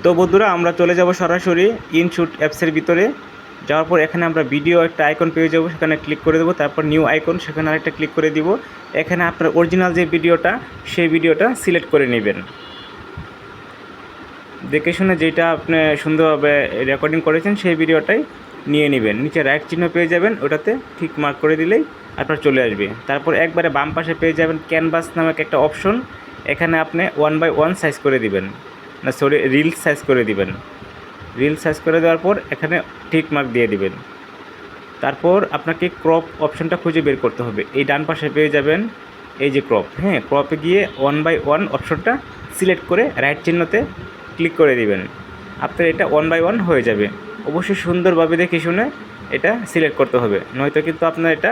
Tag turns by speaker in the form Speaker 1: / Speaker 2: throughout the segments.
Speaker 1: তো বন্ধুরা আমরা চলে যাব সরাসরি ইনশুট অ্যাপসের ভিতরে। যাওয়ার পর এখানে আমরা ভিডিও একটা আইকন পেয়ে যাব, সেখানে ক্লিক করে দেবো। তারপর নিউ আইকন, সেখানে আরেকটা ক্লিক করে দিব। এখানে আপনার অরিজিনাল যে ভিডিওটা সেই ভিডিওটা সিলেক্ট করে নেবেন। দেখে শুনে যেটা আপনি সুন্দরভাবে রেকর্ডিং করেছেন সেই ভিডিওটাই নিয়ে নেবেন। নিচে রাইট চিহ্ন পেয়ে যাবেন, ওটাতে ঠিক মার্ক করে দিলেই আপনার চলে আসবে। তারপর একবারে বাম পাশে পেয়ে যাবেন ক্যানভাস নামক একটা অপশন। এখানে আপনি 1/1 সাইজ করে দিবেন, না সরি রিলস সাইজ করে দিবেন। রিল সাইজ করে দেওয়ার পর এখানে ঠিক মার্ক দিয়ে দিবেন। তারপর আপনাকে ক্রপ অপশনটা খুঁজে বের করতে হবে। এই ডান পাশে পেয়ে যাবেন এই যে ক্রপ, হ্যাঁ ক্রপে গিয়ে 1/1 অপশনটা সিলেক্ট করে রাইট চিহ্নতে ক্লিক করে দিবেন। আপনার এটা 1/1 হয়ে যাবে। অবশ্যই সুন্দরভাবে দেখে শুনে এটা সিলেক্ট করতে হবে, নয়তো কিন্তু আপনার এটা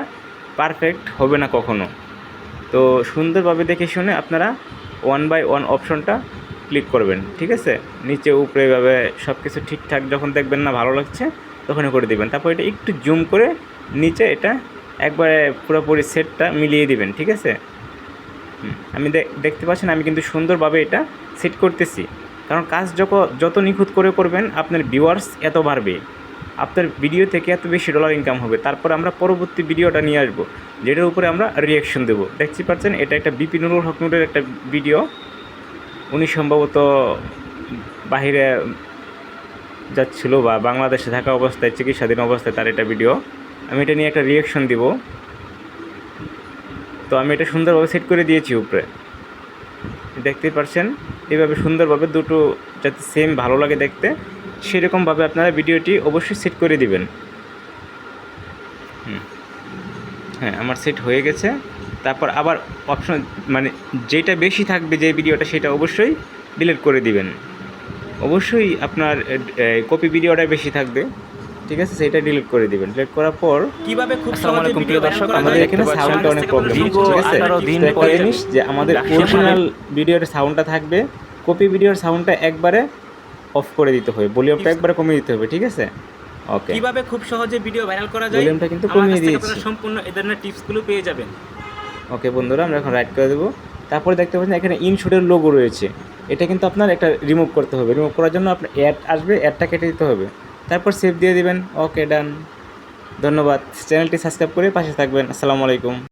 Speaker 1: পারফেক্ট হবে না কখনো। তো সুন্দরভাবে দেখে শুনে আপনারা 1/1 অপশনটা ক্লিক করবেন, ঠিক আছে। নিচে উপরে এভাবে সব কিছু ঠিকঠাক যখন দেখবেন না ভালো লাগছে তখনই করে দিবেন। তারপর এটা একটু জুম করে নিচে এটা একবারে পুরোপুরি সেটটা মিলিয়ে দিবেন, ঠিক আছে। আমি দেখতে পাচ্ছেন আমি কিন্তু সুন্দরভাবে এটা সেট করতেছি, কারণ কাজ যত নিখুঁত করে করবেন আপনার ভিউয়ার্স এত বাড়বে, আপনার ভিডিও থেকে এত বেশি ডলার ইনকাম হবে। তারপর আমরা পরবর্তী ভিডিওটা নিয়ে আসবো, যেটার উপরে আমরা রিয়াকশন দেবো। দেখতে পাচ্ছেন এটা একটা বিপি নুরুল হক নুরের একটা ভিডিও। উনি সম্ভবত বাহিরে যাচ্ছিল বা বাংলাদেশে থাকা অবস্থায় চিকিৎসাধীন অবস্থায় তার এটা ভিডিও। আমি এটা নিয়ে একটা রিয়াকশন দিব। তো আমি এটা সুন্দরভাবে সেট করে দিয়েছি উপরে, দেখতেই পাচ্ছেন। এইভাবে সুন্দরভাবে দুটো যাতে সেম ভালো লাগে দেখতে, সেরকমভাবে আপনারা ভিডিওটি অবশ্যই সেট করে দিবেন। হ্যাঁ আমার সেট হয়ে গেছে। তারপর আবার অপশন মানে যেটা বেশি থাকবে যে ভিডিওটা সেটা অবশ্যই ডিলিট করে দিবেন। অবশ্যই আপনার কপি ভিডিওটা বেশি থাকবে, ঠিক আছে, সেটা ডিলিট করে দিবেন। ডিলিট করার পর
Speaker 2: কিভাবে খুব
Speaker 1: আসসালামু
Speaker 2: সহজে
Speaker 1: আলাইকুম
Speaker 2: ভিডিও
Speaker 1: প্রিয় দর্শক,
Speaker 2: ভাইরাল করা
Speaker 1: আমাদের
Speaker 2: যায়
Speaker 1: এখানে সাউন্ডে অনেক প্রবলেম হচ্ছে, ঠিক আছে।
Speaker 2: দিন
Speaker 1: একটা জিনিস যে আমাদের অরিজিনাল ভিডিওর সাউন্ডটা থাকবে, কপি ভিডিওর সাউন্ডটা একবারে অফ করে দিতে হবে, ভলিউমটা একবারে কমিয়ে দিতে হবে, ঠিক আছে। ওকে,
Speaker 2: কিভাবে খুব সহজে ভিডিও ভাইরাল করা যায়
Speaker 1: ভলিউমটা কিন্তু কমিয়ে দিয়েছি।
Speaker 2: আপনারা সম্পূর্ণ এই ধরনের টিপসগুলো পেয়ে যাবেন।
Speaker 1: ওকে বন্ধুরা, আমরা এখন রাইট করে দেবো। তারপরে দেখতে পাচ্ছেন এখানে ইনশুটের লোগো রয়েছে, এটা কিন্তু আপনার একটা রিমুভ করতে হবে। রিমুভ করার জন্য আপনার অ্যাড আসবে, অ্যাডটা কেটে দিতে হবে। তারপর সেভ দিয়ে দিবেন। ওকে ডান, ধন্যবাদ। চ্যানেলটি সাবস্ক্রাইব করে পাশে থাকবেন। আসসালামু আলাইকুম।